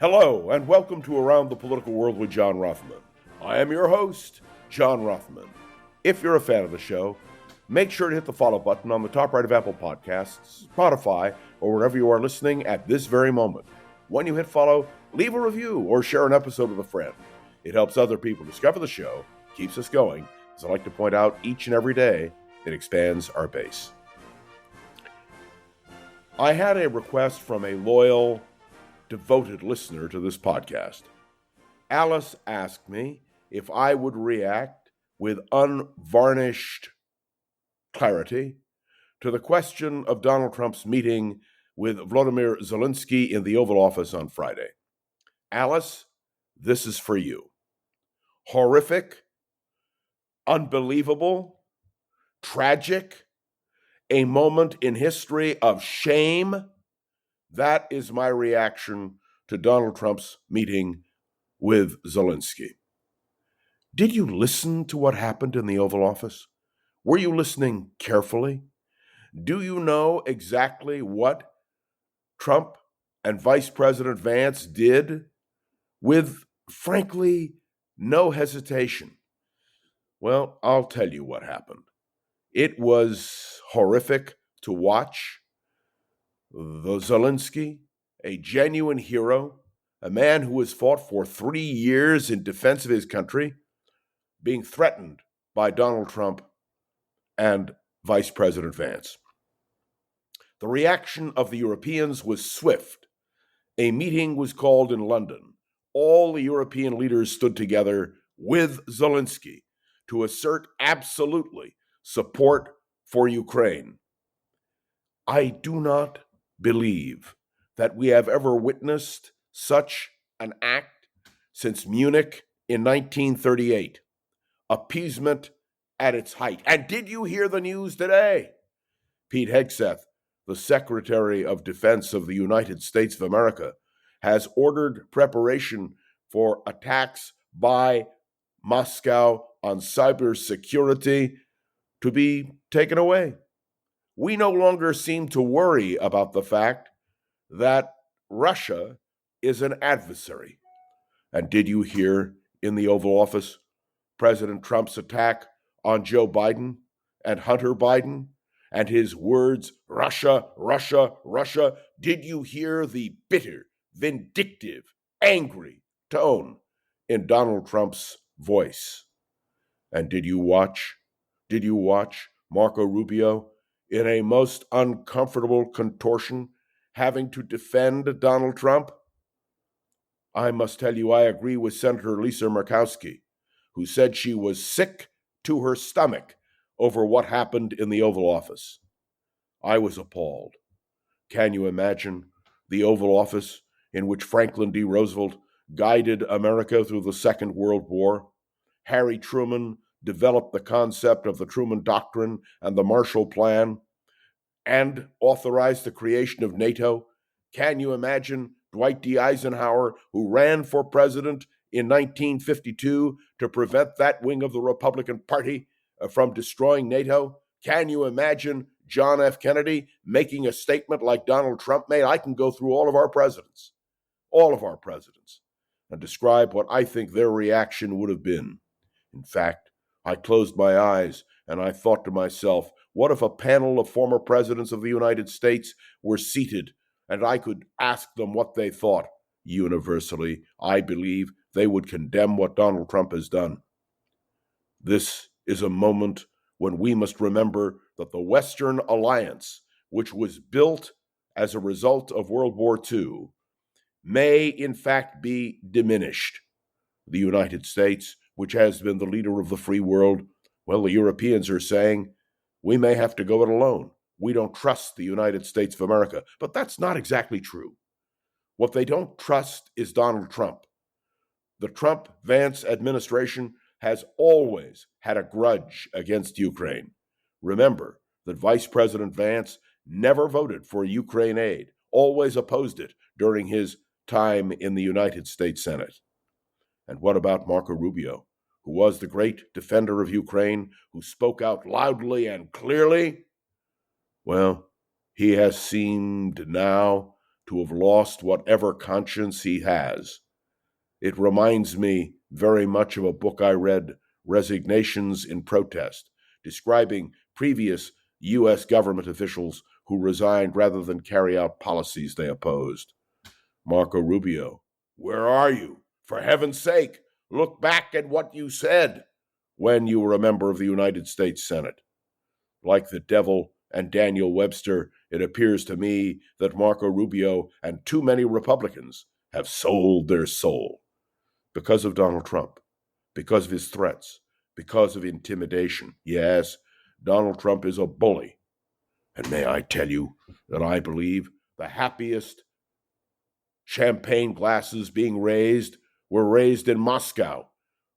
Hello, and welcome to Around the Political World with John Rothman. I am your host, John Rothman. If you're a fan of the show, make sure to hit the follow button on the top right of Apple Podcasts, Spotify, or wherever you are listening at this very moment. When you hit follow, leave a review or share an episode with a friend. It helps other people discover the show, keeps us going. As I like to point out each and every day, it expands our base. I had a request from a loyal, devoted listener to this podcast. Alice asked me if I would react with unvarnished clarity to the question of Donald Trump's meeting with Volodymyr Zelensky in the Oval Office on Friday. Alice, this is for you. Horrific, unbelievable, tragic, a moment in history of shame. That is my reaction to Donald Trump's meeting with Zelensky. Did you listen to what happened in the Oval Office? Were you listening carefully? Do you know exactly what Trump and Vice President Vance did with, frankly, no hesitation? Well, I'll tell you what happened. It was horrific to watch. The Zelensky, a genuine hero, a man who has fought for 3 years in defense of his country, being threatened by Donald Trump and Vice President Vance. The reaction of the Europeans was swift. A meeting was called in London. All the European leaders stood together with Zelensky to assert absolutely support for Ukraine. I do not believe that we have ever witnessed such an act since Munich in 1938. Appeasement at its height. And did you hear the news today? Pete Hegseth, the Secretary of Defense of the United States of America, has ordered preparation for attacks by Moscow on cybersecurity to be taken away. We no longer seem to worry about the fact that Russia is an adversary. And did you hear in the Oval Office President Trump's attack on Joe Biden and Hunter Biden and his words, Russia, Russia, Russia? Did you hear the bitter, vindictive, angry tone in Donald Trump's voice? And did you watch Marco Rubio in a most uncomfortable contortion, having to defend Donald Trump? I must tell you, I agree with Senator Lisa Murkowski, who said she was sick to her stomach over what happened in the Oval Office. I was appalled. Can you imagine the Oval Office in which Franklin D. Roosevelt guided America through the Second World War? Harry Truman developed the concept of the Truman Doctrine and the Marshall Plan, and authorized the creation of NATO. Can you imagine Dwight D. Eisenhower, who ran for president in 1952 to prevent that wing of the Republican Party from destroying NATO? Can you imagine John F. Kennedy making a statement like Donald Trump made? I can go through all of our presidents, and describe what I think their reaction would have been. In fact, I closed my eyes and I thought to myself, what if a panel of former presidents of the United States were seated and I could ask them what they thought? Universally, I believe they would condemn what Donald Trump has done. This is a moment when we must remember that the Western alliance, which was built as a result of World War II, may in fact be diminished. The United States, which has been the leader of the free world, well, the Europeans are saying, we may have to go it alone. We don't trust the United States of America. But that's not exactly true. What they don't trust is Donald Trump. The Trump-Vance administration has always had a grudge against Ukraine. Remember that Vice President Vance never voted for Ukraine aid, always opposed it during his time in the United States Senate. And what about Marco Rubio, who was the great defender of Ukraine, who spoke out loudly and clearly? Well, he has seemed now to have lost whatever conscience he has. It reminds me very much of a book I read, Resignations in Protest, describing previous U.S. government officials who resigned rather than carry out policies they opposed. Marco Rubio, where are you? For heaven's sake, look back at what you said when you were a member of the United States Senate. Like the devil and Daniel Webster, it appears to me that Marco Rubio and too many Republicans have sold their soul because of Donald Trump, because of his threats, because of intimidation. Yes, Donald Trump is a bully. And may I tell you that I believe the happiest champagne glasses being raised were raised in Moscow.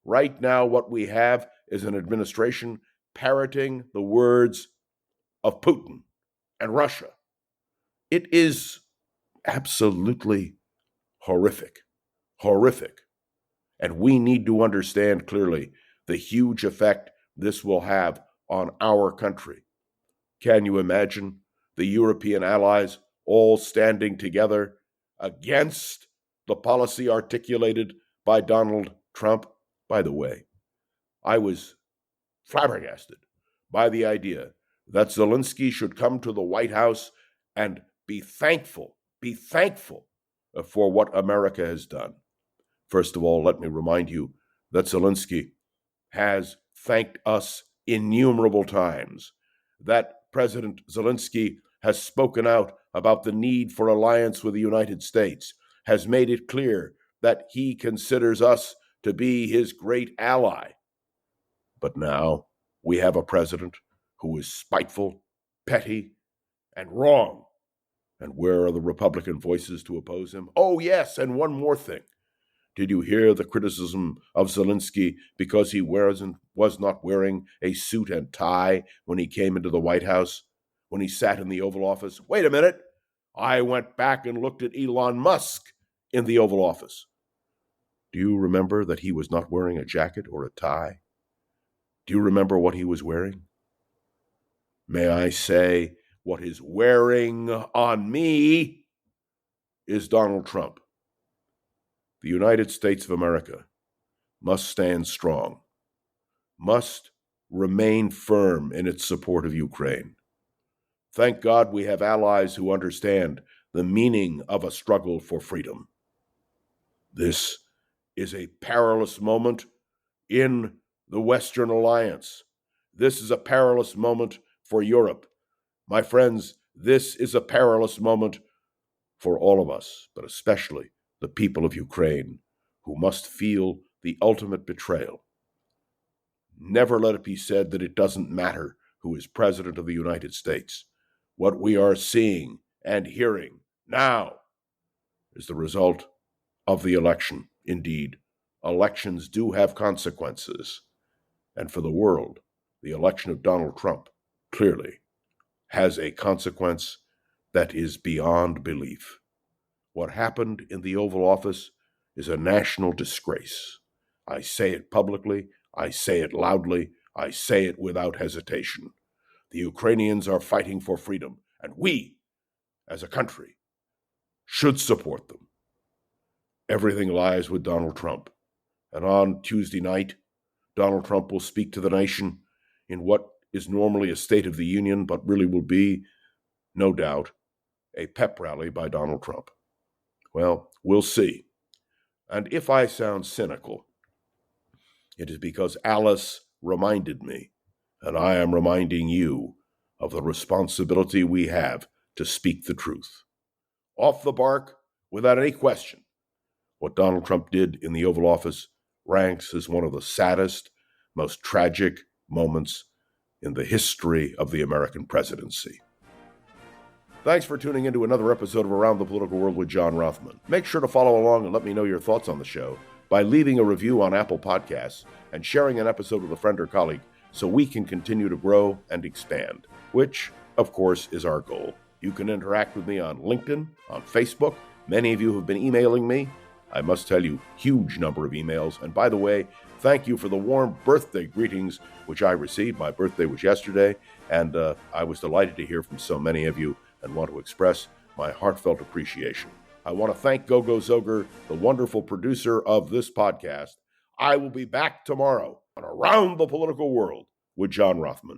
Right now, what we have is an administration parroting the words of Putin and Russia. It is absolutely horrific. And we need to understand clearly the huge effect this will have on our country. Can you imagine the European allies all standing together against the policy articulated by Donald Trump? By the way, I was flabbergasted by the idea that Zelensky should come to the White House and be thankful for what America has done. First of all, let me remind you that Zelensky has thanked us innumerable times, that President Zelensky has spoken out about the need for alliance with the United States, has made it clear that he considers us to be his great ally. But now we have a president who is spiteful, petty, and wrong. And where are the Republican voices to oppose him? Oh, yes, and one more thing. Did you hear the criticism of Zelensky because he was not wearing a suit and tie when he came into the White House, when he sat in the Oval Office? Wait a minute. I went back and looked at Elon Musk in the Oval Office. Do you remember that he was not wearing a jacket or a tie? Do you remember what he was wearing? May I say, what is wearing on me is Donald Trump. The United States of America must stand strong, must remain firm in its support of Ukraine. Thank God we have allies who understand the meaning of a struggle for freedom. This is a perilous moment in the Western Alliance. This is a perilous moment for Europe. My friends, this is a perilous moment for all of us, but especially the people of Ukraine, who must feel the ultimate betrayal. Never let it be said that it doesn't matter who is President of the United States. What we are seeing and hearing now is the result of the election. Indeed, elections do have consequences. And for the world, the election of Donald Trump clearly has a consequence that is beyond belief. What happened in the Oval Office is a national disgrace. I say it publicly, I say it loudly, I say it without hesitation. The Ukrainians are fighting for freedom, and we, as a country, should support them. Everything lies with Donald Trump. And on Tuesday night, Donald Trump will speak to the nation in what is normally a State of the Union, but really will be, no doubt, a pep rally by Donald Trump. Well, we'll see. And if I sound cynical, it is because Alice reminded me, and I am reminding you, of the responsibility we have to speak the truth. Off the bark, without any question, what Donald Trump did in the Oval Office ranks as one of the saddest, most tragic moments in the history of the American presidency. Thanks for tuning in to another episode of Around the Political World with John Rothman. Make sure to follow along and let me know your thoughts on the show by leaving a review on Apple Podcasts and sharing an episode with a friend or colleague so we can continue to grow and expand, which, of course, is our goal. You can interact with me on LinkedIn, on Facebook. Many of you have been emailing me. I must tell you, huge number of emails. And by the way, thank you for the warm birthday greetings which I received. My birthday was yesterday, and I was delighted to hear from so many of you and want to express my heartfelt appreciation. I want to thank Gogo Zoger, the wonderful producer of this podcast. I will be back tomorrow on Around the Political World with John Rothman.